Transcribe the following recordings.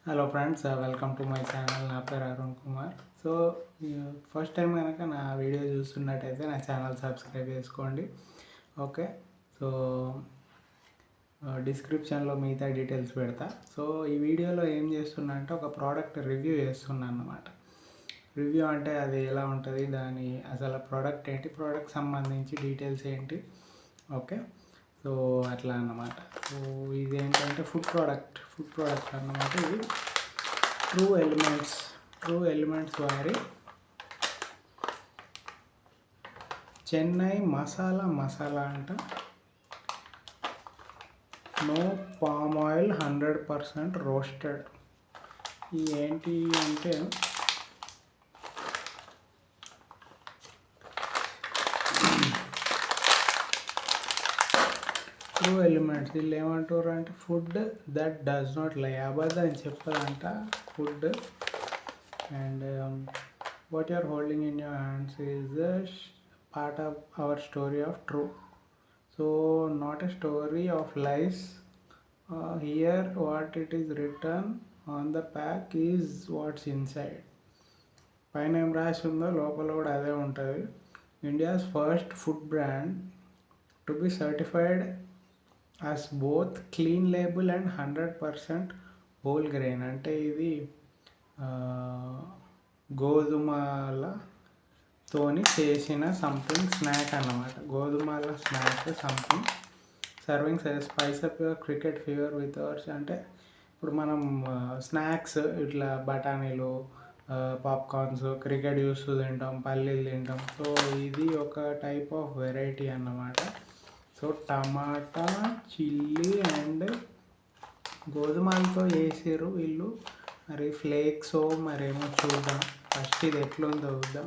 Hello friends, welcome to my channel. నా పేరు Arun Kumar. So first time కనుక నా వీడియో చూస్తున్నట్టయితే నా ఛానల్ సబ్స్క్రైబ్ చేసుకోండి. ఓకే. సో డిస్క్రిప్షన్లో మిగతా డీటెయిల్స్ పెడతా. సో ఈ వీడియోలో ఏం చేస్తున్నా అంటే ఒక ప్రోడక్ట్ రివ్యూ చేస్తున్నాను అన్నమాట. రివ్యూ అంటే అది ఎలా ఉంటుంది, దాని అసలు ప్రోడక్ట్ ఏంటి, ప్రోడక్ట్ సంబంధించి డీటెయిల్స్ ఏంటి. ఓకే. సో అట్లా అన్నమాట. సో ఇది ఏంటంటే ఫుడ్ ప్రోడక్ట్ అన్నమాట. ఇది ట్రూ ఎలిమెంట్స్ వారి చెన్నై మసాలా అంట. No palm oil, 100% roasted. ఇది ఏంటి అంటే ట్రూ ఎలిమెంట్స్. వీళ్ళు ఏమంటారు అంటే food that does not lie, అబద్ధం చెప్పదంట ఫుడ్. And what you are holding in your hands is the part of our story of true. So not a story of lies. Here what it is return on the pack is what's inside. పైన ఏం రాసి ఉందో లోపల కూడా అదే ఉంటుంది. India's first food brand to be certified as both clean label and 100% whole grain. అంటే ఇది గోధుమలతోని చేసిన సంథింగ్ స్నాక్ అన్నమాట. గోధుమల snack something. Serving spice up your cricket fever with hours. అంటే ఇప్పుడు మనం స్నాక్స్ ఇట్లా బఠానీలు, పాప్కార్న్స్, క్రికెట్ జ్యూస్ తింటాం, పల్లీలు తింటాం. సో ఇది ఒక టైప్ ఆఫ్ వెరైటీ అన్నమాట. సో టమాటా, చిల్లీ అండ్ గోధుమలతో వేసారు వీళ్ళు. మరి ఫ్లేక్స్ మరేమో చూద్దాం. ఫస్ట్ ఇది ఎట్లుందో చూద్దాం.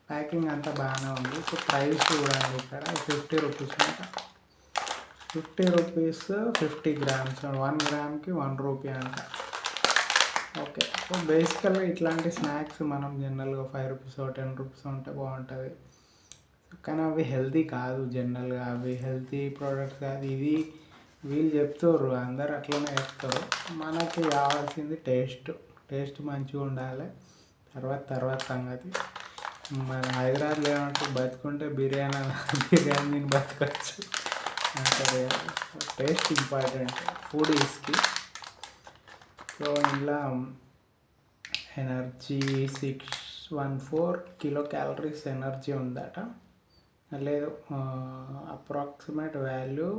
ప్యాకింగ్ అంతా బాగానే ఉంది. సో ప్రైస్ చూడండి, ఇక్కడ 50 రూపీస్ అంట. 50 రూపీస్ 50 గ్రామ్స్. 1 గ్రామ్కి 1 రూపీ అంట. ఓకే. సో బేసికల్గా ఇట్లాంటి స్నాక్స్ మనం జనరల్గా 5 రూపీస్ 10 రూపీస్ ఉంటే బాగుంటుంది. కానీ అవి హెల్తీ కాదు. జనరల్గా అవి హెల్తీ ప్రోడక్ట్స్ కాదు. ఇది వీళ్ళు చెప్తారు, అందరు అట్లనే చెప్తారు. మనకి కావాల్సింది టేస్ట్ మంచిగా ఉండాలి. తర్వాత సంగతి. మన హైదరాబాద్లో ఏమంటే బతుకుంటే బిర్యానీ బతకచ్చు అంటే టేస్ట్ ఇంపార్టెంట్ ఫుడీస్కి. సో ఇందులో ఎనర్జీ 614 కిలో క్యాలరీస్ ఎనర్జీ ఉందట. లేదు, అప్రాక్సిమేట్ వాల్యూ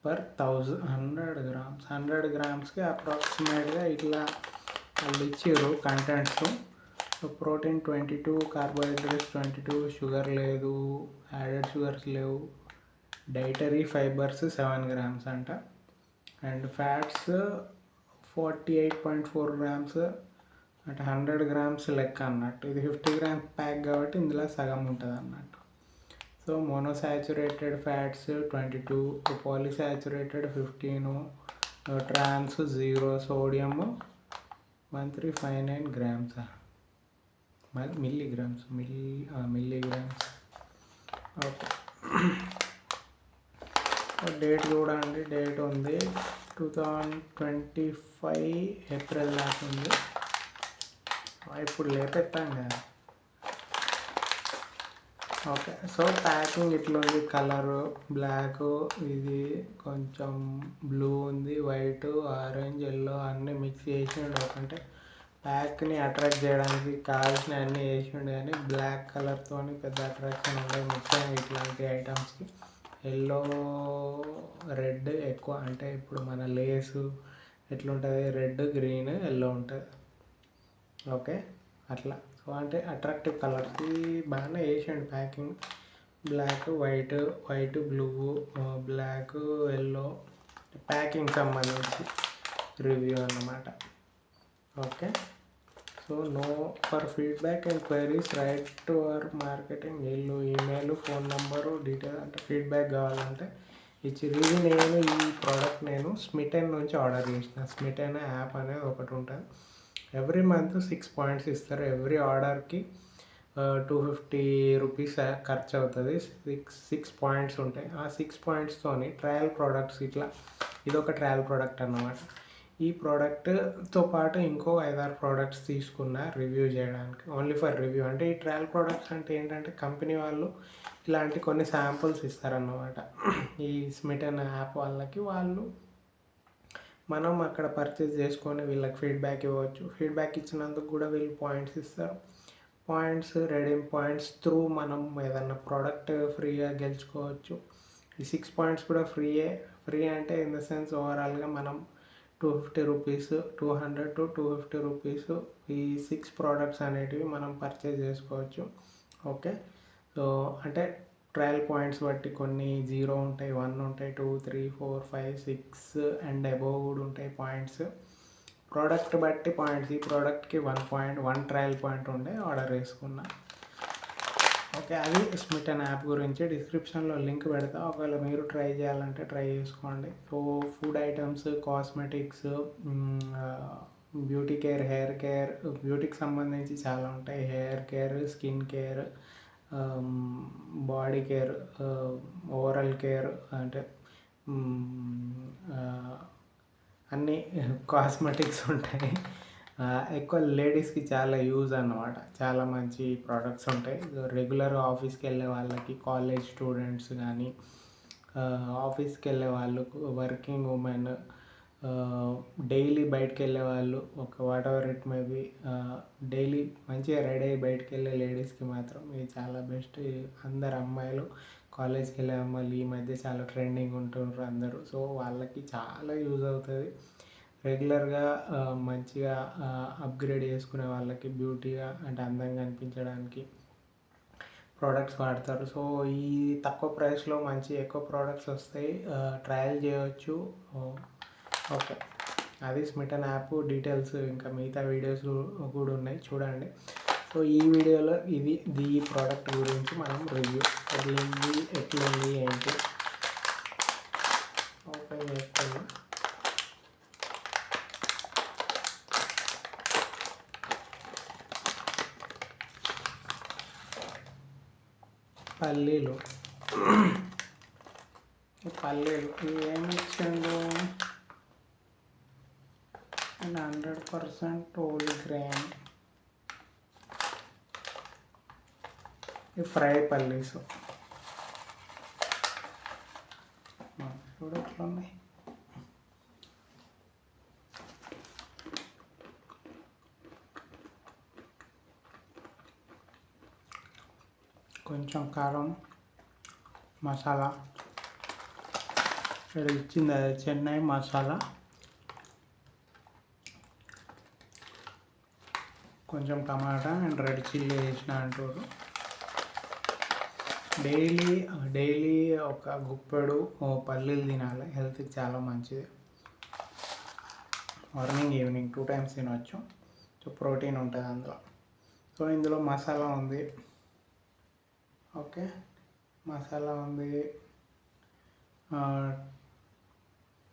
పర్ 100 గ్రామ్స్. 100 గ్రామ్స్కి అప్రాక్సిమేట్గా ఇట్లా వాళ్ళు ఇచ్చారు కంటెంట్స్. ప్రోటీన్ 22, కార్బోహైడ్రేట్స్ 22, షుగర్ లేదు, యాడెడ్ షుగర్స్ లేవు, డైటరీ ఫైబర్స్ 7 గ్రామ్స్ అంట. అండ్ ఫ్యాట్స్ 48.4 గ్రామ్స్ అంటే 100 గ్రామ్స్ లెక్క అన్నట్టు. ఇది 50 గ్రామ్స్ ప్యాక్ కాబట్టి ఇందులో సగం ఉంటుంది అన్నట్టు. So monounsaturated fats 22, polyunsaturated 15, trans 0, sodium 1359 grams. Milligrams. Okay. Date చూడండి, డేట్ ఉంది 2025 ఏప్రిల్ దాకా ఉంది. ఇప్పుడు లేపెత్తాం కదా. ఓకే. సో ప్యాకింగ్ ఇట్లుంది. కలరు బ్లాక్, ఇది కొంచెం బ్లూ ఉంది, వైట్, ఆరెంజ్, ఎల్లో అన్నీ మిక్స్ చేసిండు. అంటే ప్యాక్ని అట్రాక్ట్ చేయడానికి కావాల్సిన అన్నీ వేసిండు. కానీ బ్లాక్ కలర్తో పెద్ద అట్రాక్షన్ ఉండదు ముఖ్యంగా ఇట్లాంటి ఐటమ్స్కి. ఎల్లో, రెడ్ ఎక్కువ. అంటే ఇప్పుడు మన లేసు ఎట్లుంటుంది, రెడ్, గ్రీన్, ఎల్లో ఉంటుంది. ఓకే. అట్లా. సో అంటే అట్రాక్టివ్ కలర్స్ బాగానే వేసాడు packing. Black, white, blue, black, yellow packing సంబంధించి రివ్యూ అన్నమాట. Okay. So no for feedback and queries write to our marketing. వీళ్ళు ఈమెయిల్, ఫోన్ నెంబరు, డీటెయిల్ అంటే ఫీడ్బ్యాక్ కావాలంటే ఇచ్చిర్రు. ఇది ఈ ప్రోడక్ట్ నేను స్మిటెన్ నుంచి ఆర్డర్ చేసిన. స్మిటెన్ యాప్ అనేది ఒకటి ఉంటుంది. ఎవ్రీ మంత్ 6 పాయింట్స్ ఇస్తారు. ఎవ్రీ ఆర్డర్కి 250 రూపీస్ ఖర్చు అవుతుంది. 6 పాయింట్స్ ఉంటాయి. ఆ 6 పాయింట్స్తోని ట్రయల్ ప్రోడక్ట్స్ ఇట్లా ఇదొక ట్రయల్ ప్రోడక్ట్ అన్నమాట. ఈ ప్రోడక్ట్తో పాటు ఇంకో 5-6 ప్రోడక్ట్స్ తీసుకున్న రివ్యూ చేయడానికి, ఓన్లీ ఫర్ రివ్యూ. అంటే ఈ ట్రయల్ ప్రోడక్ట్స్ అంటే ఏంటంటే కంపెనీ వాళ్ళు ఇలాంటి కొన్ని శాంపుల్స్ ఇస్తారన్నమాట. ఈ స్మిటన్ యాప్ వాళ్ళకి మనం అక్కడ పర్చేస్ చేసుకొని వీళ్ళకి ఫీడ్బ్యాక్ ఇవ్వచ్చు. ఫీడ్బ్యాక్ ఇచ్చినందుకు కూడా వీళ్ళు పాయింట్స్ ఇస్తారు. రెడీమ్ పాయింట్స్ త్రూ మనం ఏదన్నా ప్రోడక్ట్ ఫ్రీగా గెలుచుకోవచ్చు. ఈ 6 పాయింట్స్ కూడా ఫ్రీ అంటే ఇన్ ద సెన్స్ ఓవరాల్గా మనం 250 రూపీస్, 200 to 250 రూపీస్ ఈ 6 ప్రోడక్ట్స్ అనేటివి మనం పర్చేజ్ చేసుకోవచ్చు. ఓకే, సో అంటే ట్రయల్ పాయింట్స్ బట్టి కొన్ని 0 ఉంటాయి, 1 ఉంటాయి, 2, 3, 4, 5, 6 అండ్ అబోవ్ కూడా ఉంటాయి పాయింట్స్. ప్రోడక్ట్ బట్టి పాయింట్స్. ఈ ప్రోడక్ట్కి 1 పాయింట్, 1 ట్రయల్ పాయింట్ ఉండే ఆర్డర్ వేసుకున్నా. ఓకే, అది స్మిటన్ యాప్ గురించి. డిస్క్రిప్షన్లో లింక్ పెడతా, ఒకవేళ మీరు ట్రై చేయాలంటే ట్రై చేసుకోండి. So food items, cosmetics, beauty care, hair care, బ్యూటీకి సంబంధించి చాలా ఉంటాయి. Hair care, skin care, body care, overall care, అంటే అన్నీ కాస్మెటిక్స్ ఉంటాయి. ఎక్కువ లేడీస్కి చాలా యూజ్ అన్నమాట. చాలా మంచి ప్రోడక్ట్స్ ఉంటాయి. రెగ్యులర్ ఆఫీస్కి వెళ్ళే వాళ్ళకి, కాలేజ్ స్టూడెంట్స్ కానీ, ఆఫీస్కి వెళ్ళే వాళ్ళు, వర్కింగ్ ఉమెన్, డైలీ బయటకు వెళ్ళే వాళ్ళు, ఒక what ever it may be, daily మంచిగా రెడీ అయ్యి బయటకు వెళ్ళే లేడీస్కి మాత్రం ఇది చాలా బెస్ట్. అందరు అమ్మాయిలు, కాలేజ్కి వెళ్ళే అమ్మాయిలు ఈ మధ్య చాలా ట్రెండింగ్ ఉంటున్నారు అందరూ. సో వాళ్ళకి చాలా యూజ్ అవుతుంది. రెగ్యులర్గా మంచిగా అప్గ్రేడ్ చేసుకునే వాళ్ళకి, బ్యూటీగా అంటే అందంగా అనిపించడానికి ప్రోడక్ట్స్ వాడతారు. సో ఈ తక్కువ ప్రైస్లో మంచి ఎక్కువ ప్రోడక్ట్స్ వస్తాయి, ట్రయల్ చేయవచ్చు. ఓకే, అది స్మిటన్ యాప్ డీటెయిల్స్. ఇంకా మిగతా వీడియోస్ కూడా ఉన్నాయి, చూడండి. సో ఈ వీడియోలో ఈ ప్రోడక్ట్ గురించి మనం రివ్యూ, అది ఎట్లుంది ఏంటి ఓపెన్ చేసుకున్నాం. పల్లీలు ఏమి ఇచ్చిండు? 100% హోల్ గ్రెయిన్, ఈ ఫ్రై పల్లీస్ చూడు ఎట్లా ఉన్నాయి. కొంచెం కారం, మసాలా ఇక్కడ ఇచ్చింది, అది చెన్నై మసాలా. కొంచెం టమాటా అండ్ రెడ్ చిల్లీ వేసిన అంటారు. డైలీ ఒక గుప్పెడు పల్లీలు తినాలి, హెల్త్కి చాలా మంచిది. మార్నింగ్ ఈవినింగ్ 2 times తినవచ్చు. సో ప్రోటీన్ ఉంటుంది అందులో. సో ఇందులో మసాలా ఉంది. ఓకే, మసాలా ఉంది.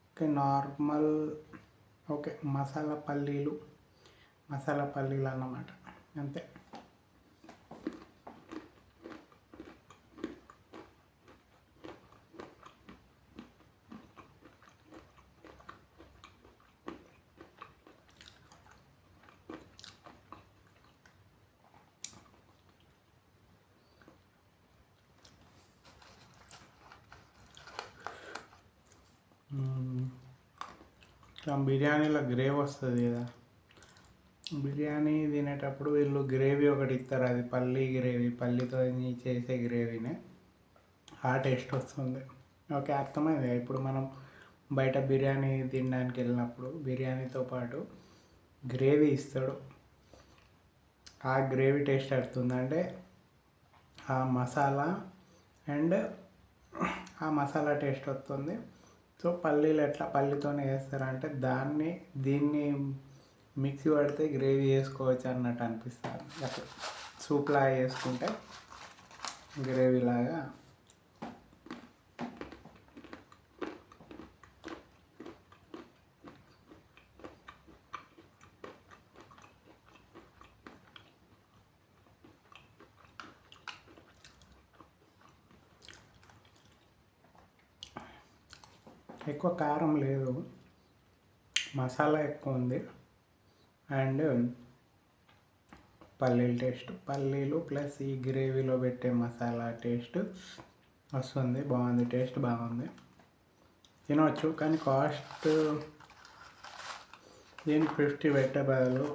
Okay, normal. ఓకే, మసాలా పల్లీలు అన్నమాట, అంతే. బిర్యానీలో గ్రేవీ వస్తుంది కదా, బిర్యానీ తినేటప్పుడు వీళ్ళు గ్రేవీ ఒకటి ఇస్తారు, అది పల్లీ గ్రేవీ, పల్లీతో చేసే గ్రేవీనే. ఆ టేస్ట్ వస్తుంది. ఓకే, అర్థమైంది. ఇప్పుడు మనం బయట బిర్యానీ తినడానికి వెళ్ళినప్పుడు బిర్యానీతో పాటు గ్రేవీ ఇస్తాడు, ఆ గ్రేవీ టేస్ట్ వస్తుంది. అంటే ఆ మసాలా అండ్ ఆ మసాలా టేస్ట్ వస్తుంది. సో పల్లీలు ఎట్లా పల్లీతోనే వేస్తారంటే దీన్ని మిక్సీ పడితే గ్రేవీ వేసుకోవచ్చు అన్నట్టు అనిపిస్తుంది. అట్లా సూప్ లాగా వేసుకుంటే గ్రేవీ లాగా. ఎక్కువ కారం లేదు, మసాలా ఎక్కువ ఉంది అండ్ పల్లీల టేస్ట్, పల్లీలు ప్లస్ ఈ గ్రేవీలో పెట్టే మసాలా టేస్ట్ వస్తుంది. బాగుంది, టేస్ట్ బాగుంది, తినవచ్చు. కానీ కాస్ట్ దీనికి 50 పెట్టే బదులు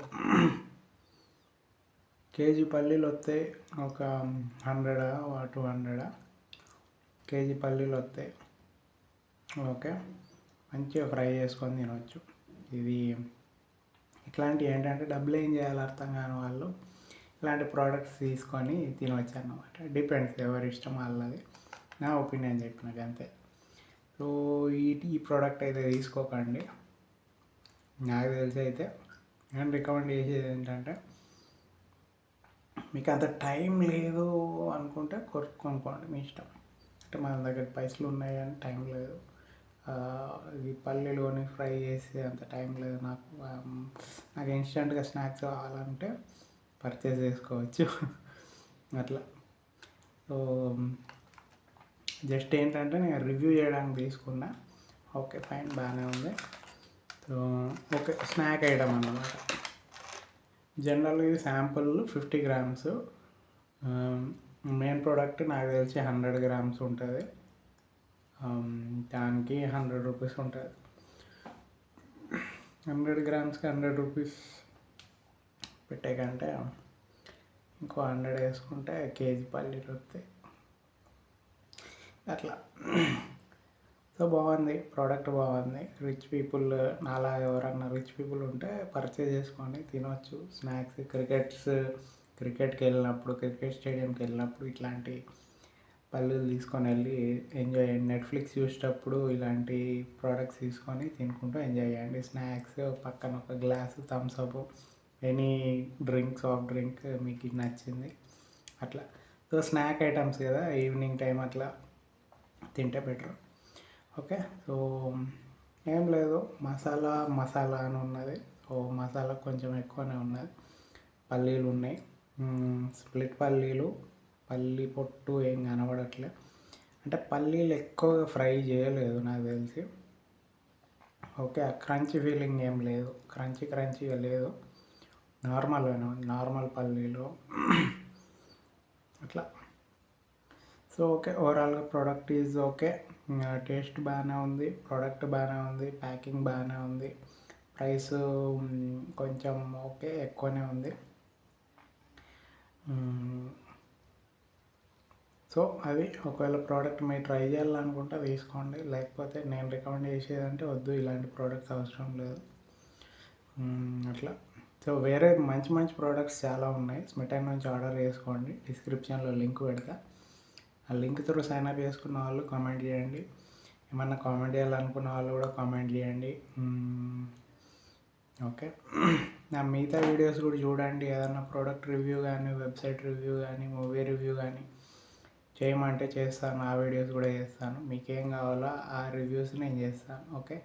కేజీ పల్లీలు వస్తాయి, ఒక 100 200 కేజీ పల్లీలు వస్తాయి. ఓకే, మంచిగా ఫ్రై చేసుకొని తినవచ్చు. ఇది ఇట్లాంటివి ఏంటంటే డబ్బులు ఏం చేయాలో అర్థం కాని వాళ్ళు ఇలాంటి ప్రోడక్ట్స్ తీసుకొని తినవచ్చు అన్నమాట. డిపెండ్స్, ఎవరి ఇష్టం వాళ్ళది. నా ఒపీనియన్ చెప్పినాక అంతే. సో ఈ ప్రోడక్ట్ అయితే తీసుకోకండి. నాకు తెలిసి అయితే నేను రికమెండ్ చేసేది ఏంటంటే, మీకు అంత టైం లేదు అనుకుంటే కొనుక్కోండి, మీ ఇష్టం. అంటే మన దగ్గర పైసలు ఉన్నాయి కానీ టైం లేదు. ఇది పల్లీలోని ఫ్రై చేసి అంత టైం లేదు నాకు. నాకు ఇన్స్టెంట్గా స్నాక్స్ కావాలంటే పర్చేస్ చేసుకోవచ్చు అట్లా. సో జస్ట్ ఏంటంటే నేను రివ్యూ చేయడానికి తీసుకున్నా. ఓకే ఫైన్, బాగానే ఉంది. సో ఓకే, స్నాక్ ఐటమ్ అన్నమాట. జనరల్గా ఇది శాంపుల్ 50 grams. మెయిన్ ప్రోడక్ట్ నాకు తెలిసి 100 grams ఉంటుంది. దానికి 100 రూపీస్ ఉంటుంది. 100 grams-కి 100 రూపీస్ పెట్టే కంటే ఇంకో 100 వేసుకుంటే కేజీ పల్లీలు వస్తాయి అట్లా. సో బాగుంది, ప్రోడక్ట్ బాగుంది. రిచ్ పీపుల్, నాలా ఎవరన్నా రిచ్ పీపుల్ ఉంటే పర్చేజ్ చేసుకొని తినవచ్చు. స్నాక్స్, క్రికెట్కి వెళ్ళినప్పుడు, క్రికెట్ స్టేడియంకి వెళ్ళినప్పుడు ఇట్లాంటి పల్లీలు తీసుకొని వెళ్ళి ఎంజాయ్ చేయండి. నెట్ఫ్లిక్స్ చూసేటప్పుడు ఇలాంటి ప్రోడక్ట్స్ తీసుకొని తినుకుంటూ ఎంజాయ్ చేయండి. స్నాక్స్ పక్కన ఒక glass Thums Up, any drink, soft drink మీకు నచ్చింది అట్లా. సో స్నాక్ ఐటమ్స్ కదా, ఈవినింగ్ టైం అట్లా తింటే బెటర్. ఓకే, సో ఏం లేదు, మసాలా అని ఉన్నది. సో మసాలా కొంచెం ఎక్కువనే ఉన్నది. పల్లీలు ఉన్నాయి, స్ప్లిట్ పల్లీలు, పల్లీ పొట్టు ఏం కనబడట్లే. అంటే పల్లీలు ఎక్కువగా ఫ్రై చేయలేదు నాకు తెలిసి. ఓకే, క్రంచీ ఫీలింగ్ ఏం లేదు, క్రంచీగా లేదు, నార్మల్గానే ఉంది, నార్మల్ పల్లీలు అట్లా. సో ఓకే, ఓవరాల్గా ప్రోడక్ట్ ఈజ్ ఓకే. టేస్ట్ బాగానే ఉంది, ప్రోడక్ట్ బాగానే ఉంది, ప్యాకింగ్ బాగానే ఉంది, ప్రైస్ కొంచెం ఓకే ఎక్కువనే ఉంది. సో అది ఒకవేళ ప్రోడక్ట్ మీరు ట్రై చేయాలనుకుంటే తీసుకోండి, లేకపోతే నేను రికమెండ్ చేసేదంటే వద్దు, ఇలాంటి ప్రోడక్ట్స్ అవసరం లేదు అట్లా. సో వేరే మంచి ప్రోడక్ట్స్ చాలా ఉన్నాయి. స్మిటన్ నుంచి ఆర్డర్ చేసుకోండి, డిస్క్రిప్షన్లో లింక్ పెడతా. ఆ లింక్ త్రూ సైన్ అప్ చేసుకున్న వాళ్ళు కామెంట్ చేయండి. ఏమన్నా కామెంట్ చేయాలనుకున్న వాళ్ళు కూడా కామెంట్ చేయండి. ఓకే, నా మిగతా వీడియోస్ కూడా చూడండి. ఏదన్నా ప్రోడక్ట్ రివ్యూ కానీ, వెబ్సైట్ రివ్యూ కానీ, మూవీ రివ్యూ కానీ చేయమంటే చేస్తాను. ఆ వీడియోస్ కూడా చేస్తాను. మీకేం కావాలో ఆ రివ్యూస్ నేను చేస్తాను. Okay,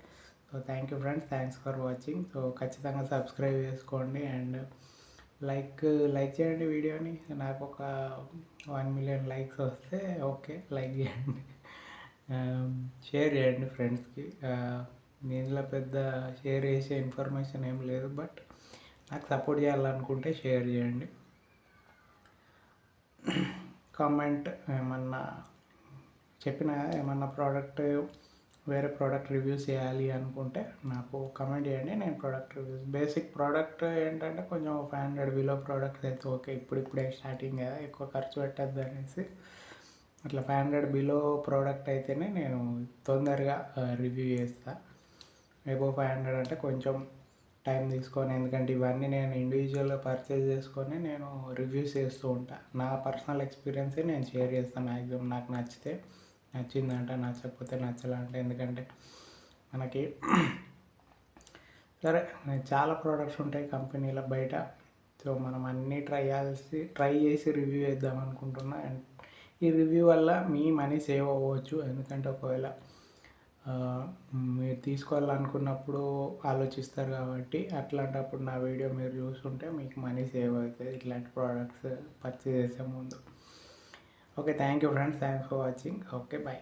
so thank you friends, thanks for watching. So ఖచ్చితంగా సబ్స్క్రైబ్ చేసుకోండి అండ్ లైక్ చేయండి వీడియోని. నాకు ఒక 1 million లైక్స్ వస్తే ఓకే, లైక్ చేయండి, షేర్ చేయండి ఫ్రెండ్స్కి. దీనిలో పెద్ద షేర్ చేసే ఇన్ఫర్మేషన్ ఏం లేదు, బట్ నాకు సపోర్ట్ చేయాలనుకుంటే షేర్ చేయండి. కామెంట్ ఏమన్నా ఏమన్నా వేరే ప్రోడక్ట్ రివ్యూస్ చేయాలి అనుకుంటే నాకు కామెంట్ చేయండి. నేను ప్రోడక్ట్ రివ్యూస్, బేసిక్ ప్రోడక్ట్ ఏంటంటే కొంచెం 500 బిలో ప్రోడక్ట్స్ అయితే ఓకే, ఇప్పుడే స్టార్టింగ్ కదా, ఎక్కువ ఖర్చు పెట్టద్దు అనేసి అట్లా 500 బిలో ప్రోడక్ట్ అయితేనే నేను తొందరగా రివ్యూ చేస్తాను. అబోవ్ 500 అంటే కొంచెం టైం తీసుకొని, ఎందుకంటే ఇవన్నీ నేను ఇండివిజువల్గా పర్చేజ్ చేసుకొని నేను రివ్యూస్ చేస్తూ ఉంటాను. నా పర్సనల్ ఎక్స్పీరియన్సే నేను షేర్ చేస్తాను మ్యాక్సిమం. నాకు నచ్చితే నచ్చిందంట, నచ్చకపోతే నచ్చలంటే. ఎందుకంటే మనకి సరే చాలా ప్రోడక్ట్స్ ఉంటాయి కంపెనీల బయట. సో మనం అన్నీ ట్రై చేసి రివ్యూ చేద్దాం అనుకుంటున్నా. అండ్ ఈ రివ్యూ వల్ల మీ మనీ సేవ్ అవ్వచ్చు. ఎందుకంటే ఒకవేళ మీరు తీసుకోవాలనుకున్నప్పుడు ఆలోచిస్తారు కాబట్టి, అట్లాంటప్పుడు నా వీడియో మీరు చూస్తుంటే మీకు మనీ సేవ్ అవుతుంది ఇట్లాంటి ప్రోడక్ట్స్ పర్చేస్ చేసే ముందు. Okay, thank you friends, thanks for watching. Okay, bye.